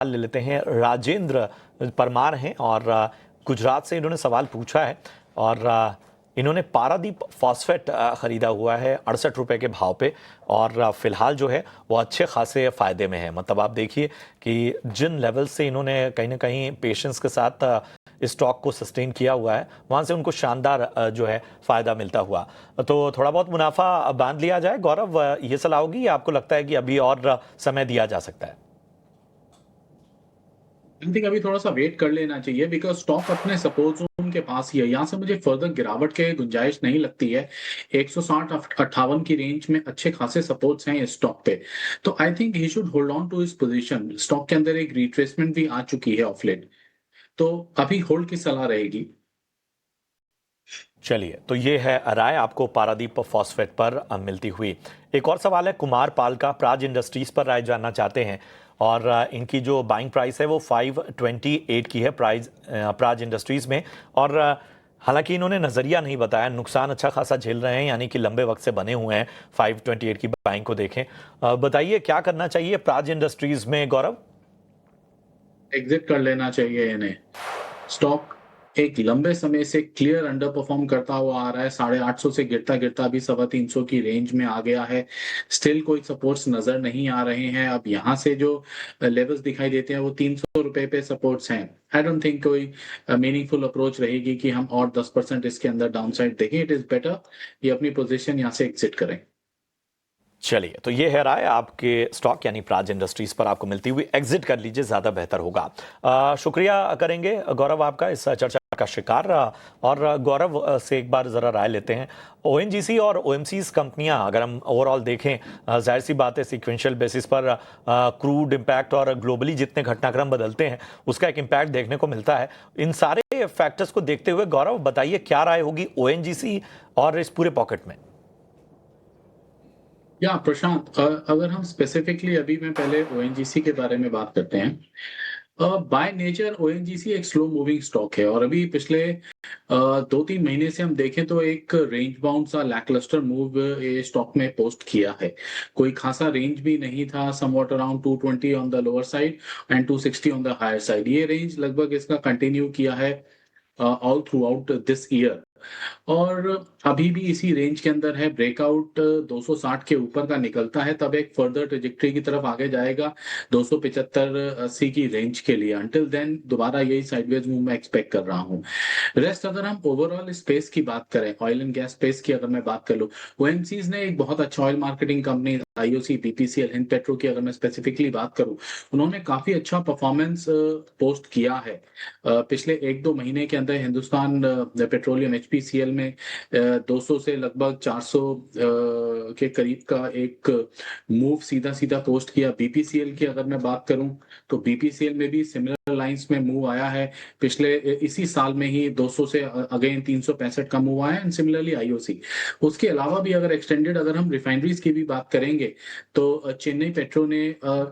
ले लेते हैं। राजेंद्र परमार हैं और गुजरात से इन्होंने सवाल पूछा है और इन्होंने पारादीप फॉस्फेट खरीदा हुआ है 68 रुपए के भाव पे और फिलहाल जो है वो अच्छे खासे फायदे में है। मतलब आप देखिए कि जिन लेवल से इन्होंने कहीं ना कहीं पेशेंस के साथ स्टॉक को सस्टेन किया हुआ है, वहां से उनको शानदार जो है फायदा मिलता हुआ। तो थोड़ा बहुत मुनाफा बांध लिया जाए। गौरव, ये सलाह होगी या आपको लगता है कि अभी और समय दिया जा सकता है? आई थिंक अभी थोड़ा सा वेट कर लेना चाहिए बिकॉज स्टॉक अपने सपोर्ट जोन के पास ही है। यहाँ से मुझे फर्दर गिरावट के गुंजाइश नहीं लगती है। 160-58 की रेंज में अच्छे खासे सपोर्ट्स हैं इस स्टॉक पे। तो I think he should hold on to his position. Stock के अंदर एक रिट्रेसमेंट भी आ चुकी है ऑफ लेट, तो अभी होल्ड की सलाह रहेगी। चलिए, तो ये है राय आपको पारादीप फॉस्फेट पर मिलती हुई। एक और सवाल है कुमार पाल का, प्राज इंडस्ट्रीज पर राय जानना चाहते हैं और इनकी जो बाइंग प्राइस है वो 528 की है प्राज इंडस्ट्रीज में। और हालांकि इन्होंने नजरिया नहीं बताया, नुकसान अच्छा खासा झेल रहे हैं, यानी कि लंबे वक्त से बने हुए हैं। 528 की बाइंग को देखें। बताइए क्या करना चाहिए प्राज इंडस्ट्रीज में, गौरव? एग्जिट कर लेना चाहिए इन्हें। स्टॉक एक लंबे समय से क्लियर अंडर परफॉर्म करता हुआ आ रहा है। 850 से गिरता गिरता अभी 325 की रेंज में आ गया है। स्टिल कोई सपोर्ट्स नजर नहीं आ रहे हैं। अब यहाँ से जो लेवल्स दिखाई देते हैं वो 300 रुपए पे सपोर्ट्स हैं। आई डोंट थिंक कोई मीनिंगफुल अप्रोच रहेगी कि हम और 10% इसके अंदर डाउन साइड देखें। इट इज बेटर ये अपनी पोजिशन यहाँ से एग्जिट करें। चलिए, तो ये है राय आपके स्टॉक यानी प्राज इंडस्ट्रीज पर आपको मिलती हुई। एग्जिट कर लीजिए, ज्यादा बेहतर होगा। शुक्रिया करेंगे गौरव आपका इस चर्चा का शिकार। और गौरव से एक बार जरा राय लेते हैं। ओएनजीसी और ओएमसीज कंपनियां अगर हम ओवरऑल देखें, जाहिर सी बात है सीक्वेंशियल बेसिस पर क्रूड इम्पैक्ट और ग्लोबली जितने घटनाक्रम बदलते हैं उसका एक इम्पैक्ट देखने को मिलता है। इन सारे फैक्टर्स को देखते हुए गौरव बताइए क्या राय होगी ओएनजीसी और इस पूरे पॉकेट में? या प्रशांत, अगर हम स्पेसिफिकली अभी मैं पहले ओएनजीसी के बारे में बात करते हैं। बाय नेचर ओएनजीसी एक स्लो मूविंग स्टॉक है और अभी पिछले 2-3 महीने से हम देखें तो एक रेंज बाउंड सा लैकलस्टर मूव ये स्टॉक में पोस्ट किया है। कोई खासा रेंज भी नहीं था। Somewhat around 220 on the lower side and 260 on the higher side. ये रेंज लगभग इसका कंटिन्यू किया है all throughout this year और अभी भी इसी रेंज के अंदर है। ब्रेकआउट 260 के ऊपर का निकलता है तब एक फर्दर ट्रेजेक्टरी की तरफ आगे जाएगा 275-80 की रेंज के लिए। अंटिल देन दोबारा यही साइडवेज मूव मैं एक्सपेक्ट कर रहा हूँ। रेस्ट अगर हम ओवरऑल स्पेस की बात करें, ऑयल एंड गैस स्पेस की अगर मैं बात कर लूँ, ओएमसीज ने एक बहुत अच्छा oil marketing company IOC, BPCL, Hind petro की अगर मैं स्पेसिफिकली बात करूं, उन्होंने काफी अच्छा परफॉर्मेंस पोस्ट किया है। पिछले 1-2 महीने के अंदर हिंदुस्तान पेट्रोलियम एचपीसीएल में 200 से लगभग 400 के करीब का एक मूव सीधा सीधा पोस्ट किया। बीपीसीएल की अगर मैं बात करूं तो बीपीसीएल में भी सिमिलर लाइंस में मूव आया है। पिछले इसी साल में ही 200 से अगेन 365 का मूव आया एंड सिमिलरली आईओसी। उसके अलावा भी अगर एक्सटेंडेड अगर हम रिफाइनरीज की भी बात करेंगे तो चेन्नई पेट्रो ने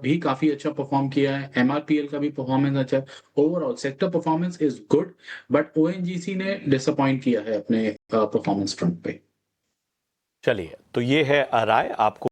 भी काफी अच्छा परफॉर्म किया है। एमआरपीएल का भी परफॉर्मेंस अच्छा है। Overall sector performance is good but ONGC ने डिसअपॉइंट किया है अपने परफॉर्मेंस फ्रंट पे। चलिए, तो ये है राय आपको